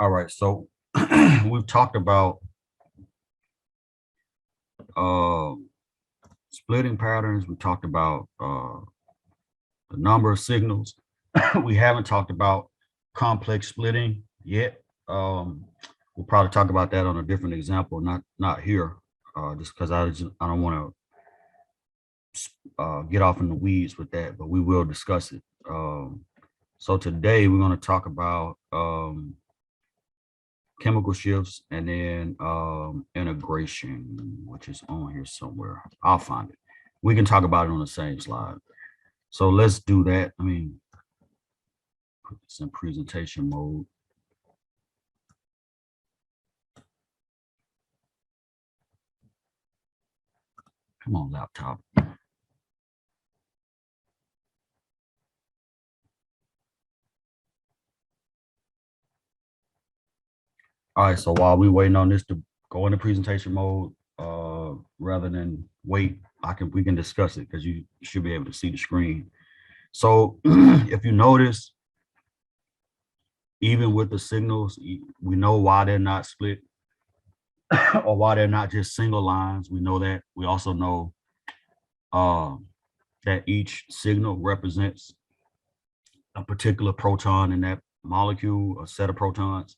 All right, so we've talked about uh, splitting patterns. We talked about the number of signals. We haven't talked about complex splitting yet. We'll probably talk about that on a different example, not here, just because I don't want to get off in the weeds with that, but we will discuss it. So today we're going to talk about chemical shifts and then integration, which is on here somewhere. I'll find it. We can talk about it on the same slide. So let's do that. I mean, put this in presentation mode. Come on, laptop. All right, so while we're waiting on this to go into presentation mode, rather than wait, we can discuss it because you should be able to see the screen. So if you notice, even with the signals, we know why they're not split or why they're not just single lines. We know that. We also know that each signal represents a particular proton in that molecule, a set of protons.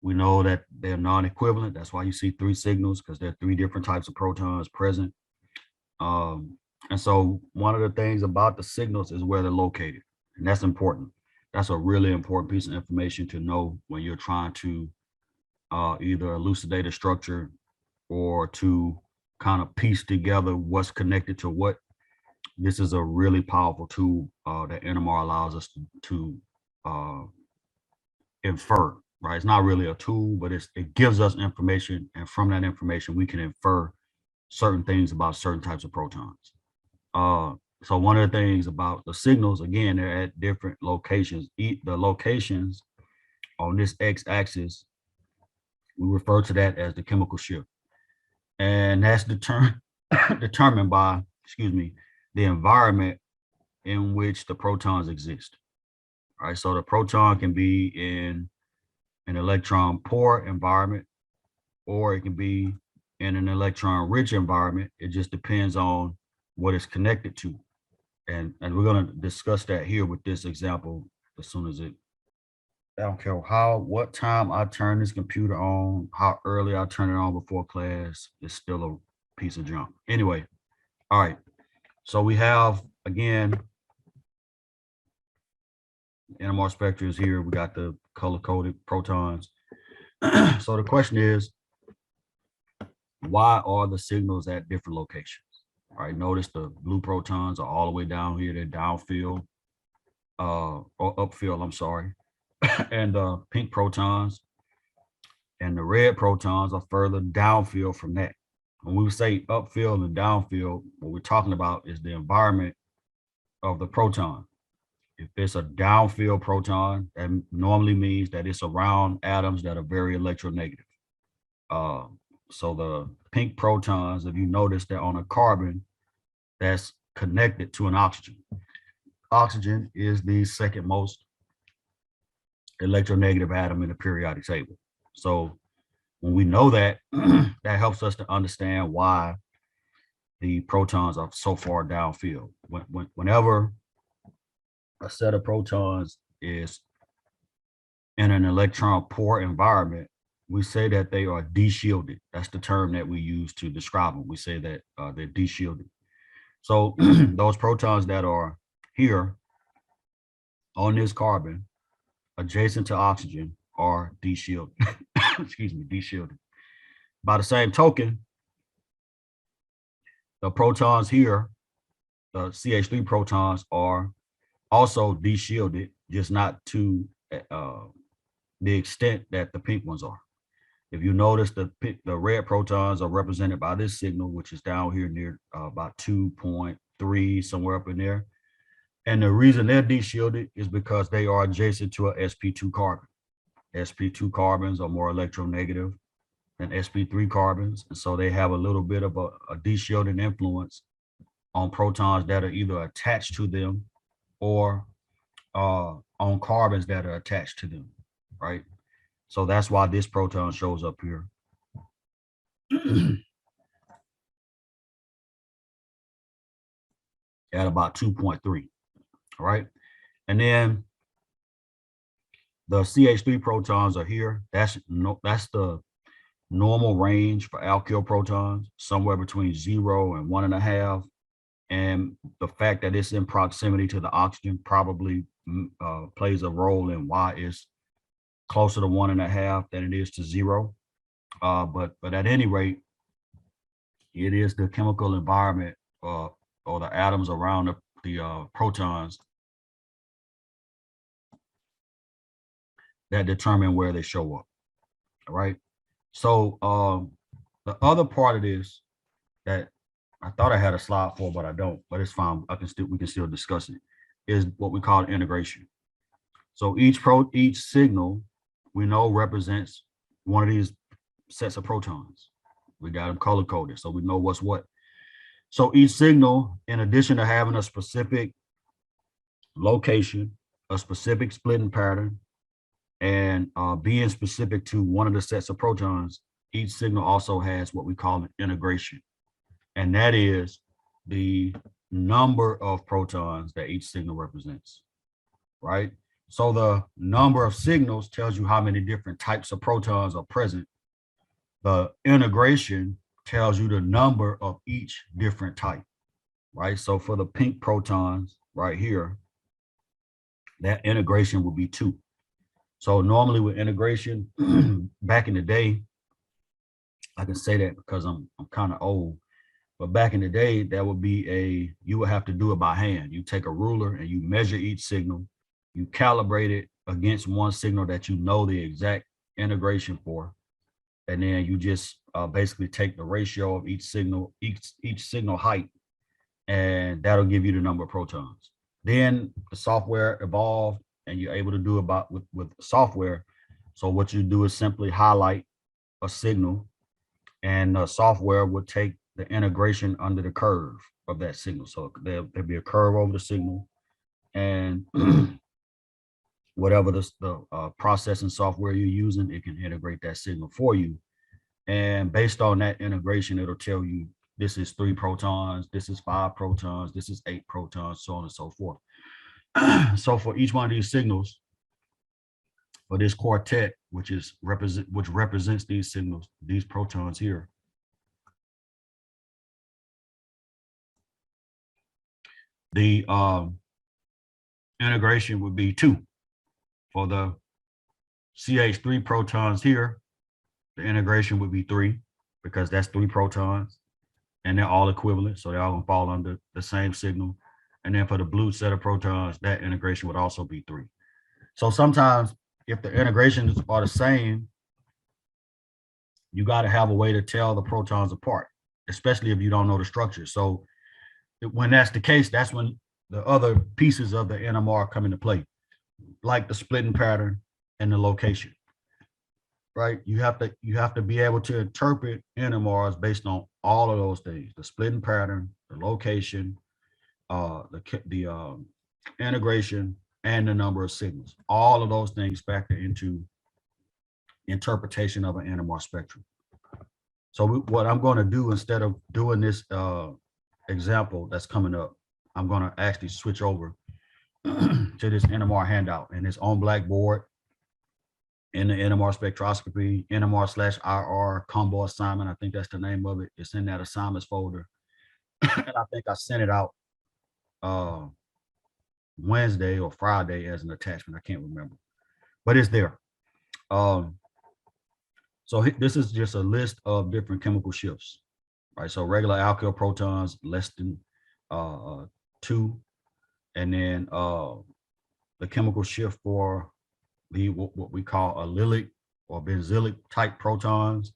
We know that they're non-equivalent. That's why you see three signals, because there are three different types of protons present. And so one of the things about the signals is where they're located, and that's important. That's a really important piece of information to know when you're trying to either elucidate a structure or to kind of piece together what's connected to what. This is a really powerful tool that NMR allows us to infer, right? It's not really a tool, but it gives us information, and from that information, we can infer certain things about certain types of protons. So one of the things about the signals, again, they're at different locations. The locations on this x-axis, we refer to that as the chemical shift. And that's determined by, the environment in which the protons exist. All right, so the proton can be in an electron poor environment, or it can be in an electron rich environment. It just depends on what it's connected to. And we're going to discuss that here with this example as soon as I don't care what time I turn this computer on, how early I turn it on before class, it's still a piece of junk. Anyway, all right. So we have, again, NMR spectra is here. We got the color-coded protons. So the question is, why are the signals at different locations? All right, notice the blue protons are all the way down here. They're downfield, or upfield, I'm sorry. And pink protons and the red protons are further downfield from that. When we say upfield and downfield, what we're talking about is the environment of the proton. If it's a downfield proton, that normally means that it's around atoms that are very electronegative. So the pink protons, if you notice, they're on a carbon that's connected to an oxygen. Oxygen is the second most electronegative atom in the periodic table. So when we know that, that helps us to understand why the protons are so far downfield. Whenever a set of protons is in an electron poor environment, we say that they are de-shielded. That's the term that we use to describe them. We say that they're de-shielded. So those protons that are here on this carbon adjacent to oxygen are de-shielded. De-shielded. By the same token, the protons here, the CH3 protons, are also de-shielded, just not to the extent that the pink ones are. If you notice, the red protons are represented by this signal, which is down here near about 2.3, somewhere up in there. And the reason they're de-shielded is because they are adjacent to a sp2 carbon. sp2 carbons are more electronegative than sp3 carbons. And so they have a little bit of a de-shielding influence on protons that are either attached to them or on carbons that are attached to them, right? So that's why this proton shows up here. At about 2.3, all right? And then the CH3 protons are here. That's the normal range for alkyl protons, somewhere between 0 and 1.5. And the fact that it's in proximity to the oxygen probably plays a role in why it's closer to 1.5 than it is to 0. But at any rate, it is the chemical environment or the atoms around the protons that determine where they show up. All right. So the other part of this that I thought I had a slide for, but I don't, but it's fine. We can still discuss it, is what we call integration. So each signal we know represents one of these sets of protons. We got them color coded, so we know what's what. So each signal, in addition to having a specific location, a specific splitting pattern, and being specific to one of the sets of protons, each signal also has what we call an integration. And that is the number of protons that each signal represents, right? So the number of signals tells you how many different types of protons are present. The integration tells you the number of each different type, right? So for the pink protons right here, that integration would be 2. So normally with integration, back in the day, I can say that because I'm kind of old, but back in the day, that would be you would have to do it by hand. You take a ruler and you measure each signal, you calibrate it against one signal that you know the exact integration for, and then you just basically take the ratio of each signal height, and that'll give you the number of protons. Then the software evolved, and you're able to do about with software. So what you do is simply highlight a signal, and the software would take the integration under the curve of that signal. So there'll be a curve over the signal, and whatever the processing software you're using, it can integrate that signal for you. And based on that integration, it'll tell you this is 3 protons, this is 5 protons, this is 8 protons, so on and so forth. So for each one of these signals, for this quartet, which represents these signals, these protons here, the integration would be 2. For the CH3 protons here, the integration would be 3, because that's 3 protons, and they're all equivalent, so they're all gonna fall under the same signal. And then for the blue set of protons, that integration would also be 3. So sometimes if the integrations are the same, you got to have a way to tell the protons apart, especially if you don't know the structure. So when that's the case, that's when the other pieces of the NMR come into play, like the splitting pattern and the location, right? You have to be able to interpret NMRs based on all of those things: the splitting pattern, the location, the integration, and the number of signals. All of those things factor into interpretation of an NMR spectrum. So what I'm going to do, instead of doing this example that's coming up, I'm going to actually switch over to this NMR handout, and it's on Blackboard in the NMR spectroscopy, NMR/IR combo assignment. I think that's the name of it. It's in that assignments folder. And I think I sent it out Wednesday or Friday as an attachment. I can't remember, but it's there. So this is just a list of different chemical shifts, right? So regular alkyl protons less than 2, and then the chemical shift for the what we call allylic or benzylic type protons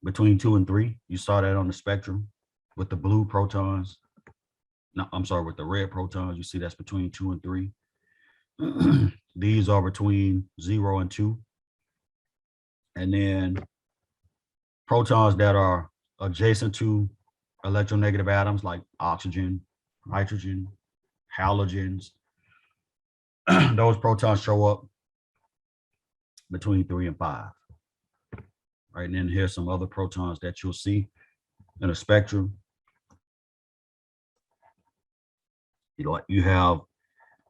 between 2 and 3. You saw that on the spectrum with the blue protons. No, I'm sorry, with the red protons, you see that's between 2 and 3. These are between 0 and 2. And then protons that are adjacent to electronegative atoms like oxygen, nitrogen, halogens, those protons show up between 3 and 5. Right, and then here's some other protons that you'll see in a spectrum. You have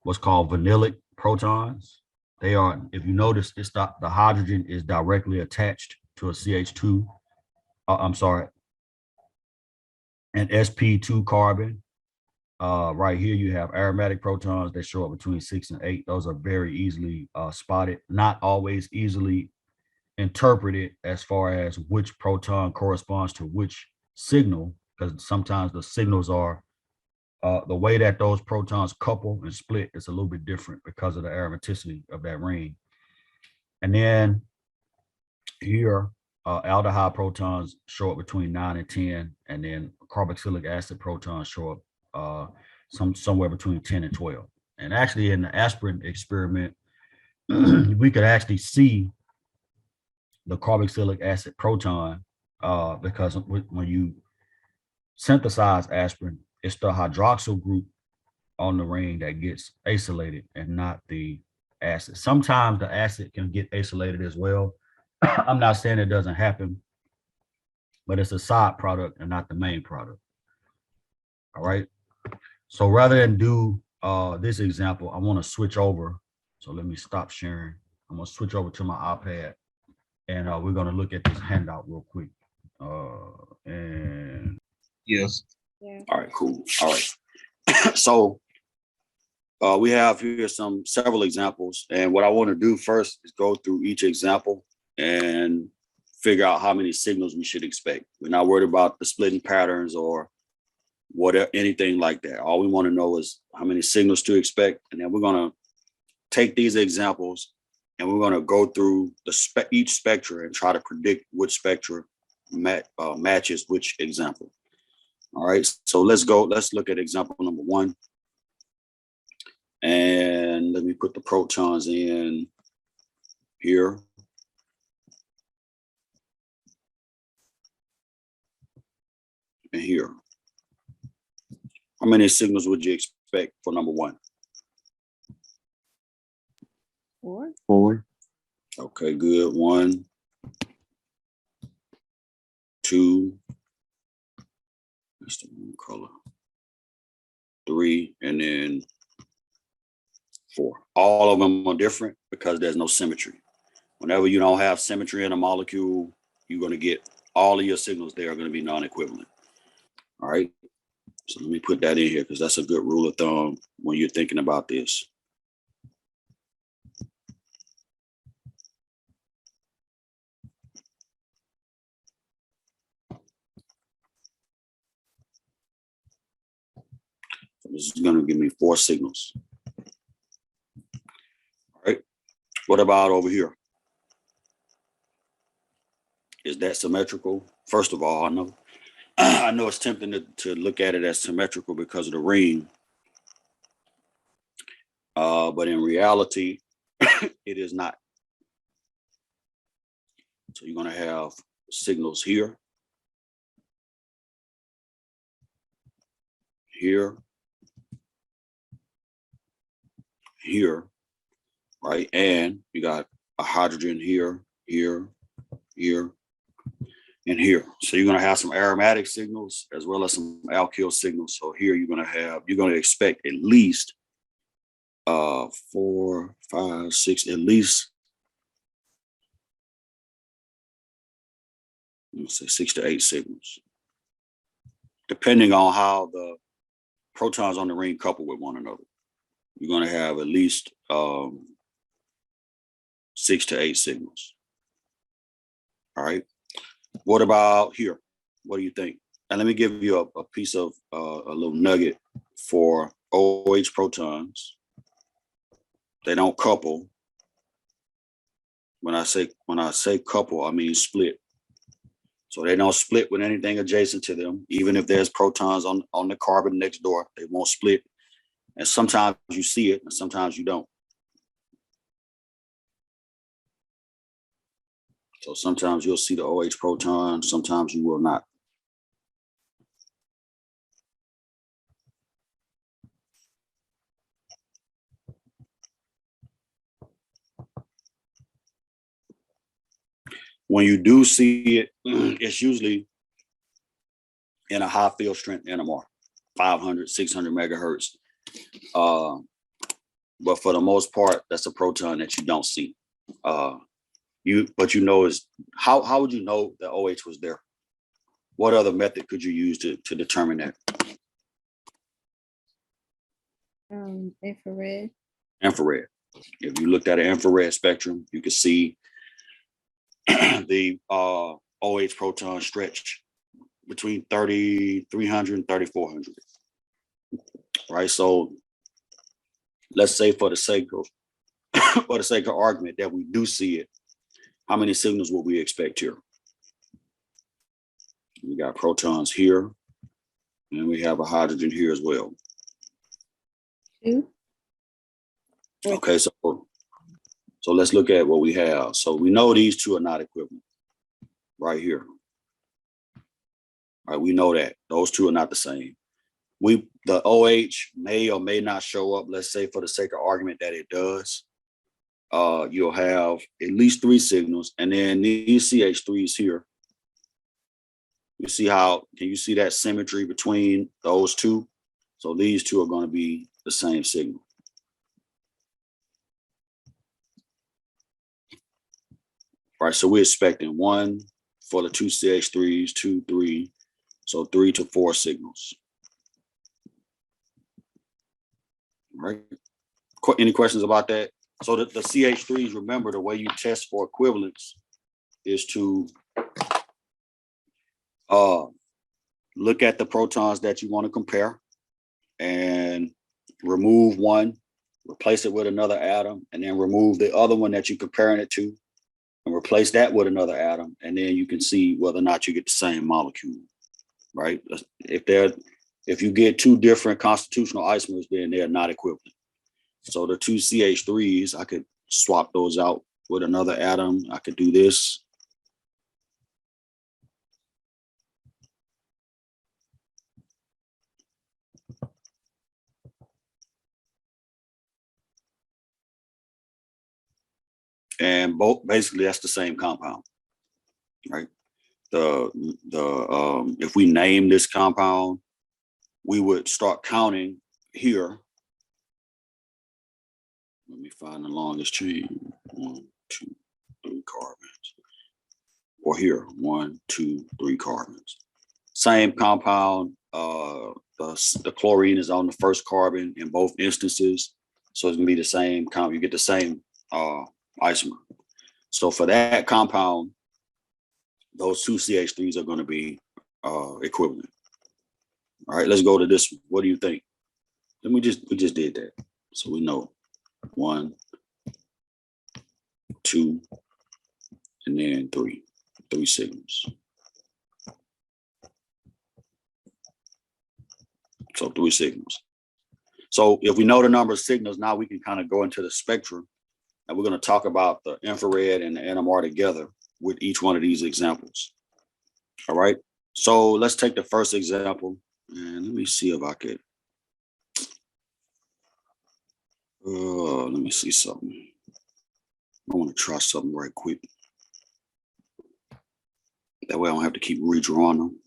what's called vanillic protons. They are, if you notice, it's the hydrogen is directly attached to a CH2. I'm sorry, an sp2 carbon. Right here, you have aromatic protons that show up between 6 and 8. Those are very easily spotted, not always easily interpreted as far as which proton corresponds to which signal, because sometimes the signals are the way that those protons couple and split is a little bit different because of the aromaticity of that ring. And then here, aldehyde protons show up between 9 and 10, and then carboxylic acid protons show up somewhere between 10 and 12. And actually, in the aspirin experiment, we could actually see the carboxylic acid proton because when you synthesize aspirin, it's the hydroxyl group on the ring that gets acylated and not the acid. Sometimes the acid can get acylated as well. I'm not saying it doesn't happen, but it's a side product and not the main product. All right. So rather than do this example, I want to switch over. So let me stop sharing. I'm going to switch over to my iPad, and we're going to look at this handout real quick. And yes. Yeah. All right, cool. All right. So we have here several examples, and what I want to do first is go through each example and figure out how many signals we should expect. We're not worried about the splitting patterns or whatever, anything like that. All we want to know is how many signals to expect, and then we're going to take these examples and we're going to go through each spectra and try to predict which spectra matches which example. All right, so let's look at example number 1. And let me put the protons in here. And here. How many signals would you expect for number 1? 4. 4. Okay, good. 1, 2, that's the one color. 3, and then 4. All of them are different because there's no symmetry. Whenever you don't have symmetry in a molecule, you're going to get all of your signals there are going to be non-equivalent. All right. So let me put that in here because that's a good rule of thumb when you're thinking about this. So this is going to give me 4 signals. All right. What about over here? Is that symmetrical? First of all, I know it's tempting to look at it as symmetrical because of the ring. But in reality, it is not. So you're going to have signals here, here, here, right? And you got a hydrogen here, here, here, and here. So you're going to have some aromatic signals as well as some alkyl signals. So here you're going to expect at least 4, 5, 6, at least, let's say 6 to 8 signals, depending on how the protons on the ring couple with one another. You're going to have at least 6 to 8 signals. All right. What about here? What do you think? And let me give you a piece of a little nugget for OH protons. They don't couple. When I say couple, I mean split. So they don't split with anything adjacent to them. Even if there's protons on the carbon next door, they won't split. And sometimes you see it and sometimes you don't. So sometimes you'll see the OH proton, sometimes you will not. When you do see it, it's usually in a high field strength NMR, 500, 600 megahertz. But for the most part, that's a proton that you don't see. But you know is how would you know the OH was there? What other method could you use to determine that? Infrared. Infrared. If you looked at an infrared spectrum, you could see the OH proton stretch between 3,300 and 3,400. Right. So let's say for the sake of argument that we do see it, how many signals will we expect here? We got protons here, and we have a hydrogen here as well. 2. Okay, so let's look at what we have. So we know these two are not equivalent right here. All right, we know that those two are not the same. The OH may or may not show up. Let's say for the sake of argument that it does. You'll have at least 3 signals, and then these CH3s here. You see can you see that symmetry between those two? So these two are going to be the same signal. All right, so we're expecting 1 for the 2 CH3s, 2, 3, so 3 to 4 signals. All right. Any questions about that? So the CH3s, remember, the way you test for equivalence is to look at the protons that you want to compare and remove one, replace it with another atom, and then remove the other one that you're comparing it to and replace that with another atom. And then you can see whether or not you get the same molecule, right? If you get 2 different constitutional isomers, then they're not equivalent. So the 2 CH3s, I could swap those out with another atom. I could do this. And basically that's the same compound, right? If we name this compound, we would start counting here. Let me find the longest chain. 1, 2, 3 carbons. Or here, 1, 2, 3 carbons. Same compound. The chlorine is on the first carbon in both instances, so it's gonna be the same compound. You get the same isomer. So for that compound, those 2 CH3s are going to be equivalent. All right, let's go to this one. What do you think? Then we just did that, so we know 1, 2, and then 3 signals. So 3 signals. So if we know the number of signals, now we can kind of go into the spectrum, and we're going to talk about the infrared and the NMR together with each one of these examples. All right. So let's take the first example, and let me see if I could. Let me see something. I want to try something right quick. That way I don't have to keep redrawing them.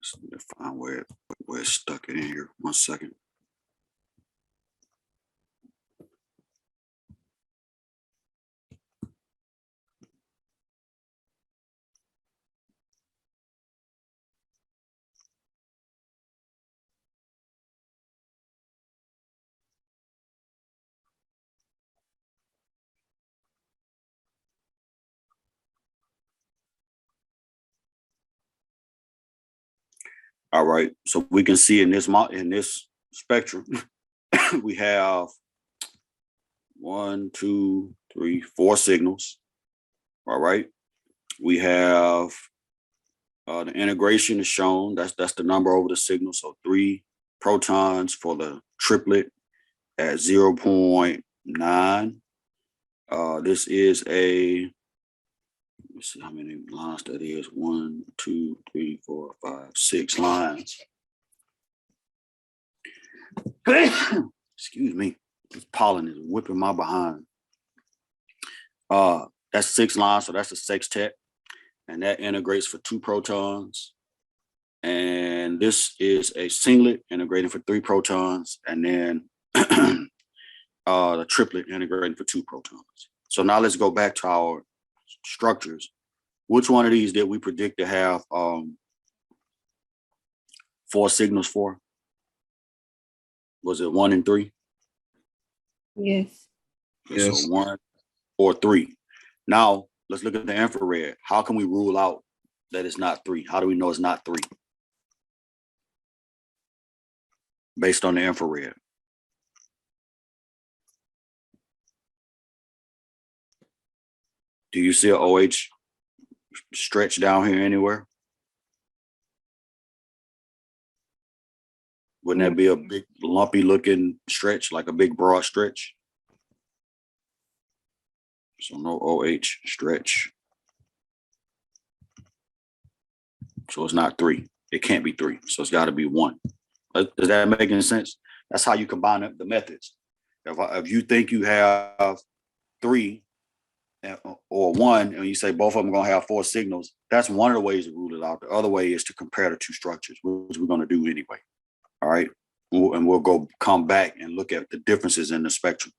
Just need to find where it's stuck in here. 1 second. All right, so we can see in this spectrum, we have 1, 2, 3, 4 signals. All right, we have the integration is shown. That's the number over the signal. So 3 protons for the triplet at 0.9. This is a, let's see how many lines that is. 1, 2, 3, 4, 5, 6 lines. Excuse me. This pollen is whipping my behind. That's 6 lines, so that's a sextet. And that integrates for 2 protons. And this is a singlet integrating for 3 protons. And then the triplet integrating for 2 protons. So now let's go back to our structures. Which one of these did we predict to have 4 signals for? Was it 1 and 3? Yes. Okay, Yes. so 1 or 3. Now let's look at the infrared. How can we rule out that it's not 3? How do we know it's not 3? Based on the infrared. Do you see a OH stretch down here anywhere? Wouldn't that be a big lumpy looking stretch, like a big broad stretch? So no OH stretch. So it's not 3. It can't be 3. So it's got to be 1. Does that make any sense? That's how you combine the methods. If you think you have 3 or 1, and you say both of them are going to have 4 signals, that's one of the ways to rule it out. The other way is to compare the 2 structures, which we're going to do anyway. All right. And we'll come back and look at the differences in the spectrum.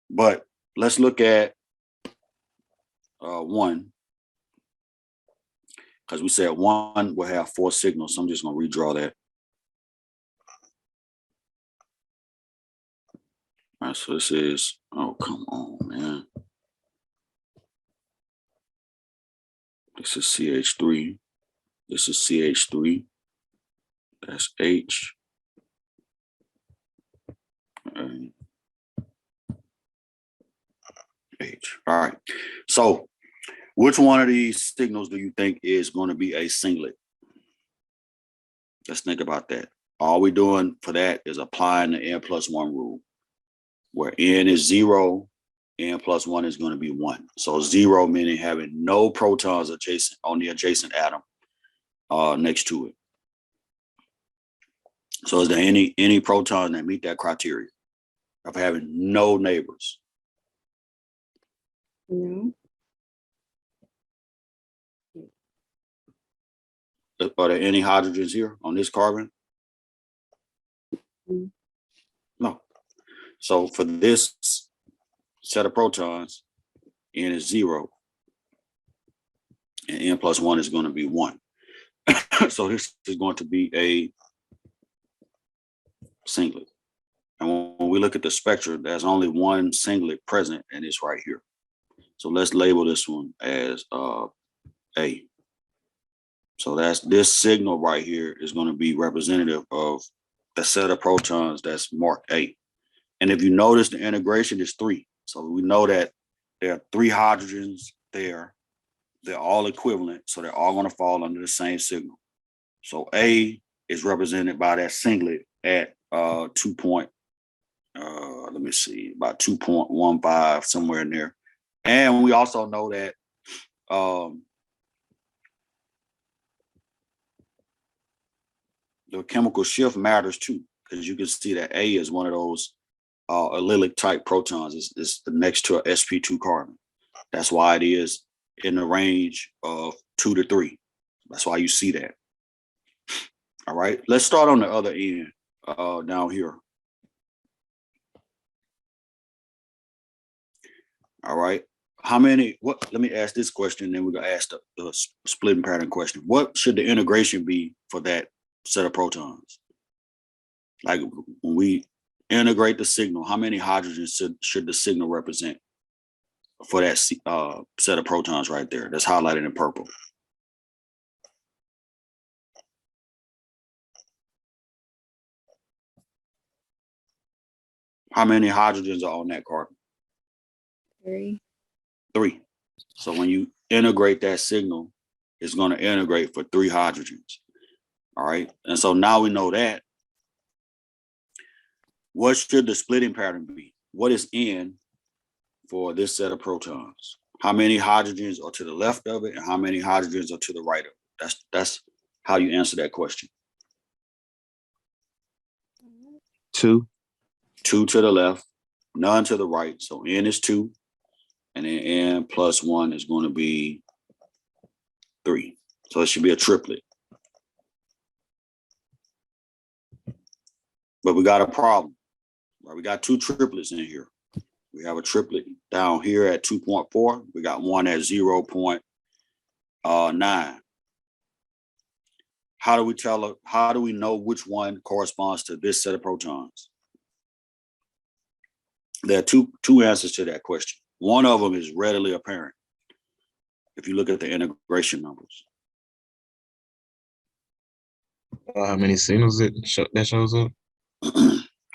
But let's look at 1. Because we said 1 will have 4 signals. So I'm just going to redraw that. All right, so this is, oh, come on, man. This is CH3. This is CH3. That's H. And H. All right. So which one of these signals do you think is going to be a singlet? Let's think about that. All we're doing for that is applying the n+1 rule, where n is 0, n+1 is going to be 1. So 0 meaning having no protons adjacent on the adjacent atom next to it. So is there any proton that meet that criteria of having no neighbors? No. Are there any hydrogens here on this carbon? Mm. No. So for this set of protons, n is 0, and n+1 is going to be 1. So this is going to be a singlet. And when we look at the spectrum, there's only one singlet present, and it's right here. So let's label this one as A. So that's this signal right here is going to be representative of the set of protons that's marked A. And if you notice, the integration is 3. So we know that there are 3 hydrogens there. They're all equivalent, so they're all going to fall under the same signal. So A is represented by that singlet at let me see, about 2.15, somewhere in there. And we also know that the chemical shift matters too, because you can see that A is one of those allylic type protons. It's the next to a sp2 carbon. That's why it is in the range of 2 to 3. That's why you see that. All right, let's start on the other end down here. All right, let me ask this question, then we're gonna ask the splitting pattern question. What should the integration be for that set of protons? Like when we integrate the signal, how many hydrogens should the signal represent for that set of protons right there that's highlighted in purple? How many hydrogens are on that carbon? 3. 3. So when you integrate that signal, it's going to integrate for 3 hydrogens. All right. And so now we know that. What should the splitting pattern be? What is N for this set of protons? How many hydrogens are to the left of it and how many hydrogens are to the right of it? That's how you answer that question. 2. 2 to the left, none to the right. So N is 2. And then N plus 1 is going to be 3. So it should be a triplet. But we got a problem. Right? We got 2 triplets in here. We have a triplet down here at 2.4. We got one at 0.9. How do we know which one corresponds to this set of protons? There are two answers to that question. One of them is readily apparent if you look at the integration numbers. How many signals that shows up?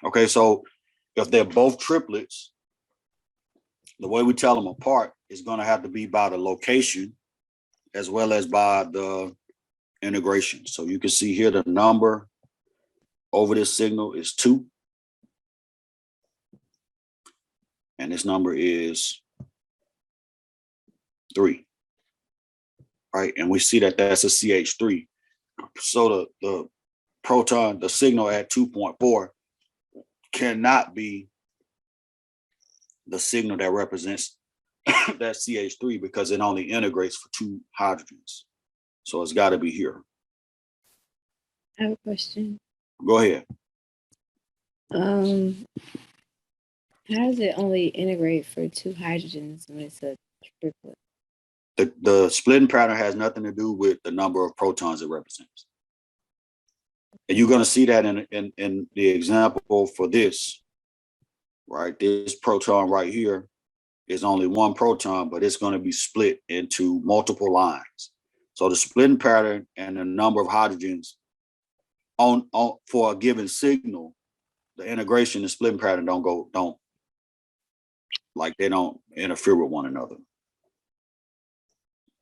Okay, so if they're both triplets, the way we tell them apart is going to have to be by the location as well as by the integration. So you can see here the number over this signal is 2. And this number is 3. Right? And we see that that's a CH3. So the proton, the signal at 2.4 cannot be the signal that represents that CH3 because it only integrates for 2 hydrogens. So it's got to be here. I have a question. Go ahead. How does it only integrate for 2 hydrogens when it's a triplet? The splitting pattern has nothing to do with the number of protons it represents. And you're going to see that in the example for this, right? This proton right here is only 1 proton, but it's going to be split into multiple lines. So the splitting pattern and the number of hydrogens on for a given signal, the integration and splitting pattern don't interfere with one another.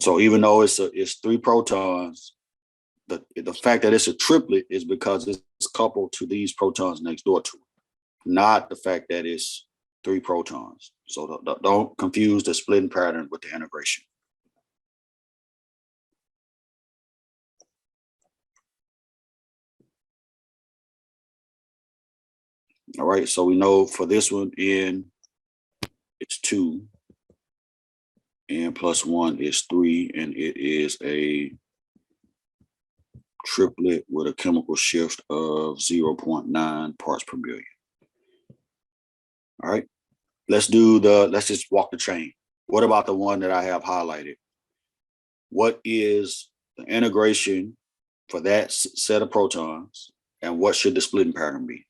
So even though it's 3 protons, the fact that it's a triplet is because it's coupled to these protons next door to it, not the fact that it's 3 protons. So don't confuse the splitting pattern with the integration. All right, so we know for this one, N, it's 2. N plus 1 is 3, and it is a triplet with a chemical shift of 0.9 parts per billion. All right, let's just walk the chain. What about the one that I have highlighted? What is the integration for that set of protons, and what should the splitting pattern be?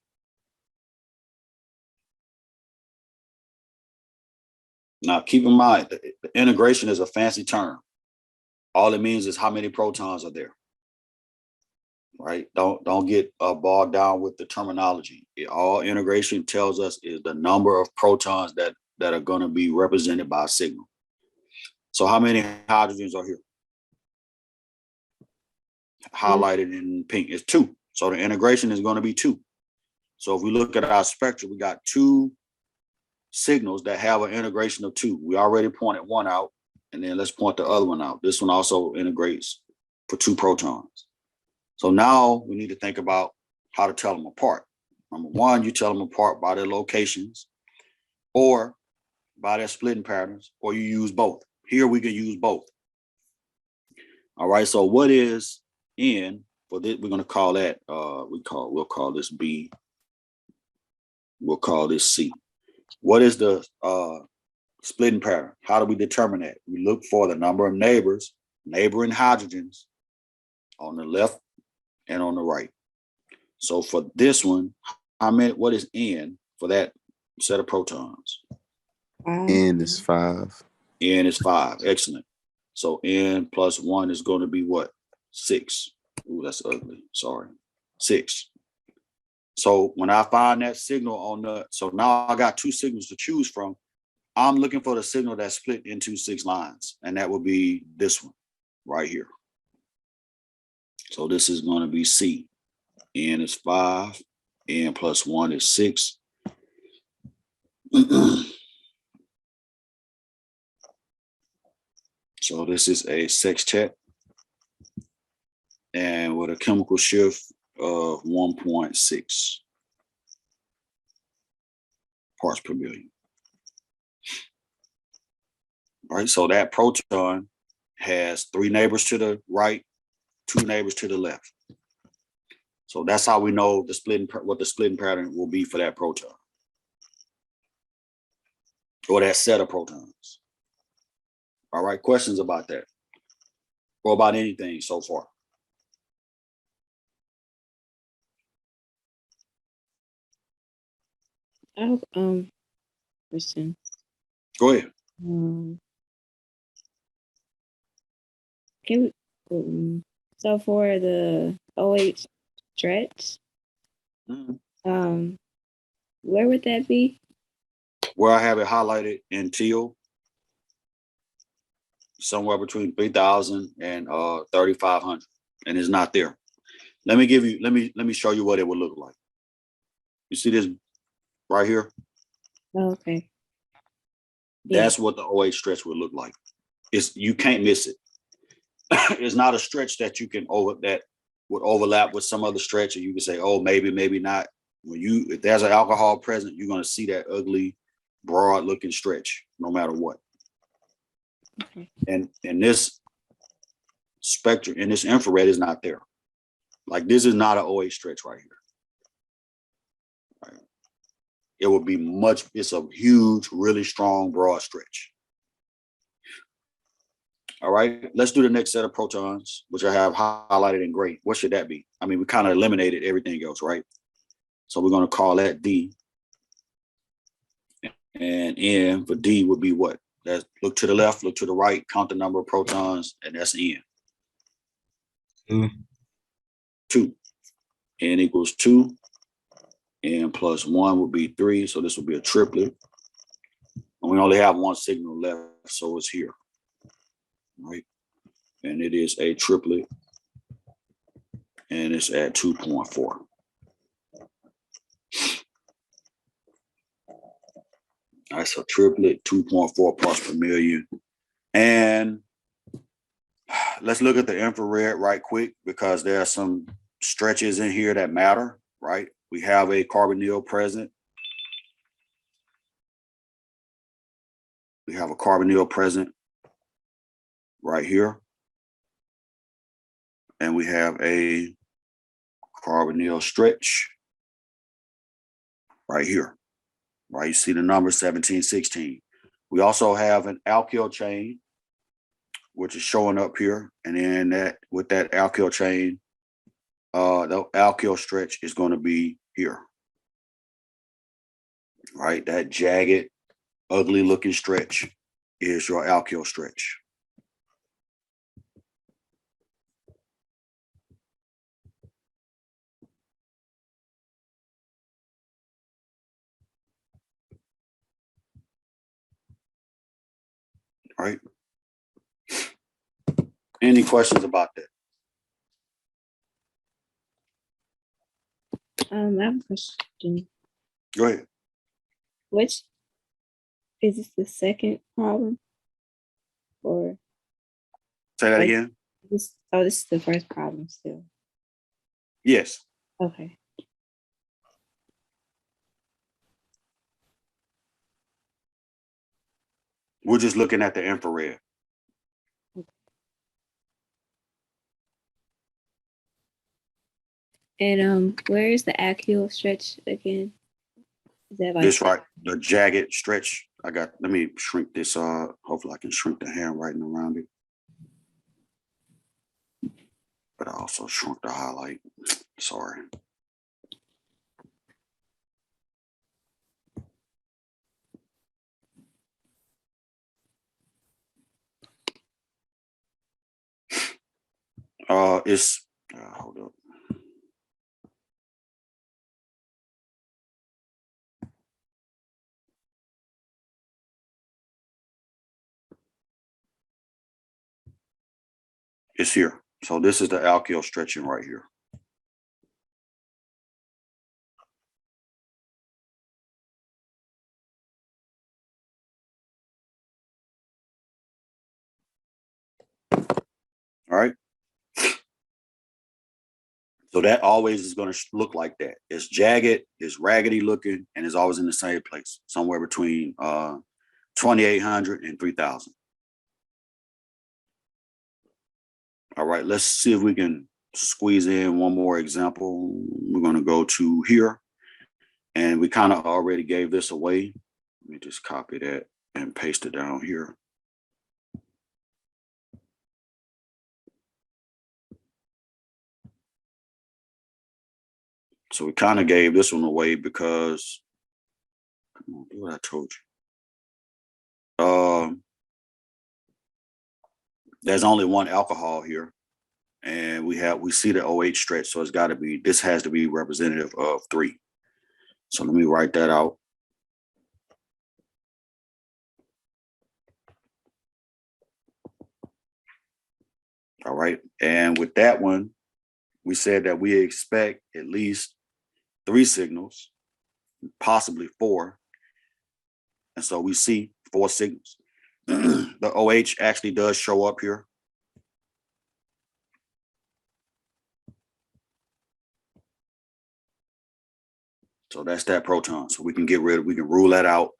Now, keep in mind, the integration is a fancy term. All it means is how many protons are there. Right? Don't get bogged down with the terminology. All integration tells us is the number of protons that are going to be represented by a signal. So how many hydrogens are here? Highlighted in pink is 2. So the integration is going to be 2. So if we look at our spectrum, we got 2 signals that have an integration of 2. We already pointed one out, and then let's point the other one out. This one also integrates for 2 protons. So now we need to think about how to tell them apart. Number 1, you tell them apart by their locations or by their splitting patterns, or you use both. Here we can use both. All right, so what is N for this? We're going to call that, we'll call this B. We'll call this C. What is the splitting pattern? How do we determine that? We look for the number of neighboring hydrogens on the left and on the right. So for this one, what is N for that set of protons? N is 5. N is 5. Excellent. So N plus 1 is going to be what? 6. Ooh, that's ugly. Sorry. 6. So when I find that signal on the, so now I got two signals to choose from. I'm looking for the signal that's split into 6 lines, and that would be this one right here. So this is going to be C. N is 5, N plus 1 is 6. So this is a sextet, and with a chemical shift of 1.6 parts per million. All right, so that proton has 3 neighbors to the right, 2 neighbors to the left. So that's how we know the splitting, what the splitting pattern will be for that proton, or that set of protons. All right, questions about that, or about anything so far? I have question. Go ahead. Can we, so for the OH stretch, where would that be? Where I have it highlighted in teal, somewhere between 3,000 and 3,500, and it's not there. Let me give you, let me show you what it would look like. You see this right here? Oh, okay. Yeah. That's what the OH stretch would look like. It's, you can't miss it. It's not a stretch that you can that would overlap with some other stretch, and you can say, oh, maybe, maybe not. When you, if there's an alcohol present, you're going to see that ugly, broad looking stretch, no matter what. Okay. And this spectrum, in this infrared, is not there. Like, this is not an OH stretch right here. Right. It would be much, it's a huge, really strong, broad stretch. All right, let's do the next set of protons, which I have highlighted in gray. What should that be? I mean, we kind of eliminated everything else, right? So we're going to call that D. And N for D would be what? That's, look to the left, look to the right, count the number of protons, and that's N. 2. N equals 2. N plus 1 would be 3. So this would be a triplet. And we only have one signal left, so it's here. Right? And it is a triplet. And it's at 2.4. All right, so triplet, 2.4 parts per million. And let's look at the infrared right quick, because there are some stretches in here that matter, right? We have a carbonyl present. We have a carbonyl present right here. And we have a carbonyl stretch right here, right? You see the number 17, 16. We also have an alkyl chain, which is showing up here. And then that, with that alkyl chain, the alkyl stretch is going to be here, right? That jagged, ugly looking stretch is your alkyl stretch. Right? Any questions about that? I have a question. Go ahead. Which is this the second problem? Or Say that Like- again. this? Oh, this is the first problem still. Yes. Okay. We're just looking at the infrared. And where is the alkyl stretch again? Is that like This right, the jagged stretch. I got, let me shrink this. Hopefully I can shrink the handwriting around it. But I also shrunk the highlight. Sorry. It's hold up. It's here. So this is the alkyl stretching right here. All right. So that always is going to look like that. It's jagged, it's raggedy looking, and it's always in the same place, somewhere between 2,800 and 3,000. All right, let's see if we can squeeze in one more example. We're going to go to here, and we kind of already gave this away. Let me just copy that and paste it down here. So we kind of gave this one away because, come on, do what I told you. There's only one alcohol here, and we see the OH stretch, so it's got to be, this has to be representative of 3. So let me write that out. All right, and with that one, we said that we expect at least 3 signals, possibly 4. And so we see 4 signals. The OH actually does show up here. So that's that proton. So we can get rid of, we can rule that out.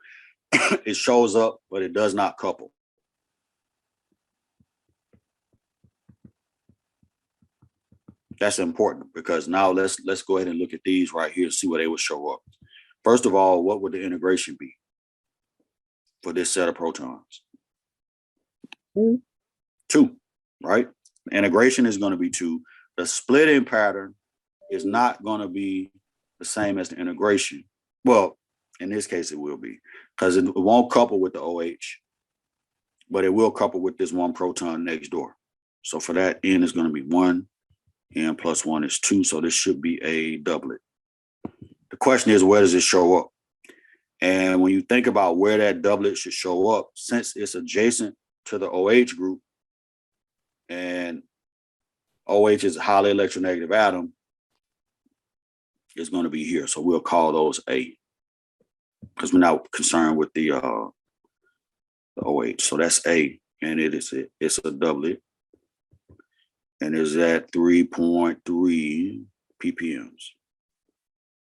It shows up, but it does not couple. That's important because now let's go ahead and look at these right here and see where they would show up. First of all, what would the integration be for this set of protons? 2, right? Integration is going to be 2. The splitting pattern is not going to be the same as the integration. Well, in this case, it will be because it won't couple with the OH, but it will couple with this one proton next door. So for that, N is going to be 1, N plus 1 is 2. So this should be a doublet. The question is, where does it show up? And when you think about where that doublet should show up, since it's adjacent to the OH group and OH is a highly electronegative atom, it's going to be here. So we'll call those A because we're not concerned with the OH. So that's A, and it's a doublet, and it's at 3.3 ppms.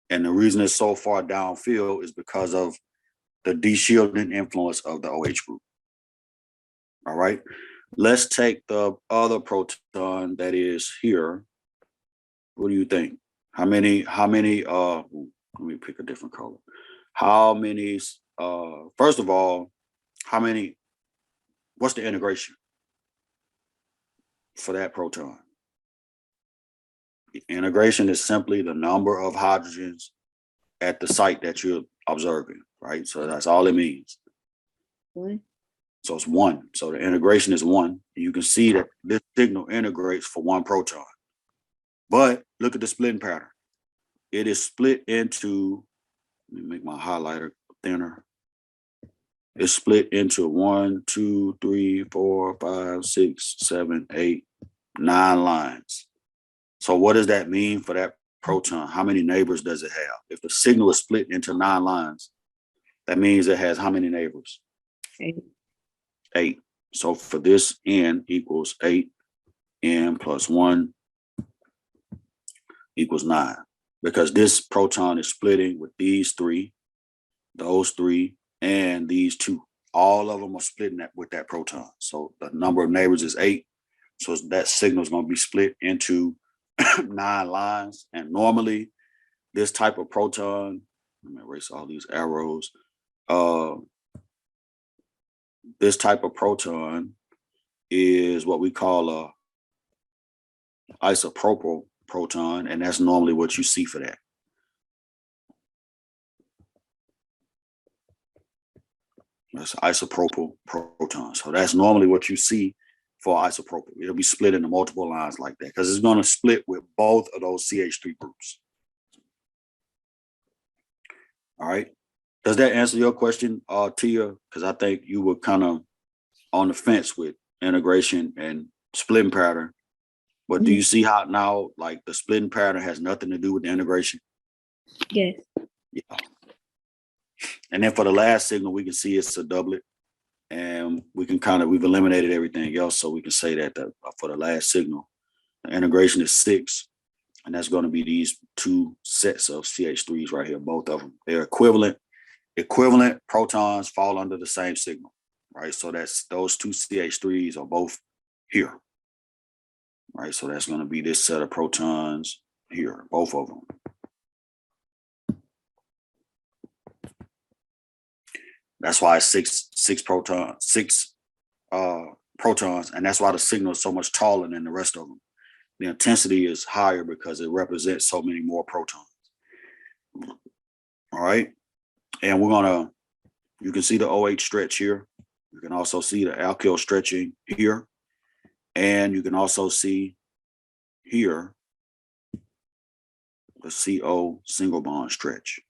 And the reason it's so far downfield is because of the deshielding influence of the OH group. All right, let's take the other proton that is here. What do you think? How many, let me pick a different color. How many, first of all, what's the integration for that proton? The integration is simply the number of hydrogens at the site that you're observing, right? So that's all it means. 1. So it's 1. So the integration is 1. You can see that this signal integrates for 1 proton. But look at the splitting pattern. It is split into, let me make my highlighter thinner. It's split into 1, 2, 3, 4, 5, 6, 7, 8, 9 lines. So what does that mean for that proton? How many neighbors does it have? If the signal is split into 9 lines, that means it has how many neighbors? 8. 8. So for this N equals 8, N plus 1 equals 9. Because this proton is splitting with these 3, those 3, and these 2. All of them are splitting that with that proton. So the number of neighbors is 8. So that signal is going to be split into 9 lines. And normally this type of proton, let me erase all these arrows. This type of proton is what we call a isopropyl proton, and that's normally what you see for that. That's isopropyl proton. So that's normally what you see for isopropyl. It'll be split into multiple lines like that because it's going to split with both of those CH3 groups. All right. Does that answer your question, Tia? Because I think you were kind of on the fence with integration and splitting pattern. But do you see how now, like the splitting pattern has nothing to do with the integration? Yes. Yeah. And then for the last signal, we can see it's a doublet. And we can we've eliminated everything else. So we can say that for the last signal, the integration is 6. And that's going to be these 2 sets of CH3s right here, both of them. They're equivalent. Equivalent protons fall under the same signal, right? So that's those 2 CH3s are both here, right? So that's going to be this set of protons here, both of them. That's why it's six protons, and that's why the signal is so much taller than the rest of them. The intensity is higher because it represents so many more protons. All right. And you can see the OH stretch here. You can also see the alkyl stretching here. And you can also see here the CO single bond stretch.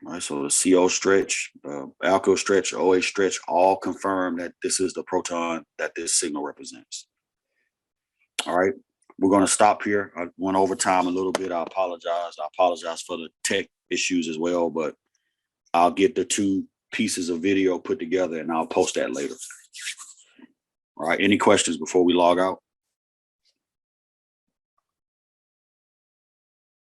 All right, so the CO stretch, alkyl stretch, OH stretch, all confirm that this is the proton that this signal represents. All right, we're going to stop here. I went over time a little bit. I apologize. I apologize for the tech issues as well, but I'll get the 2 pieces of video put together and I'll post that later. All right, any questions before we log out?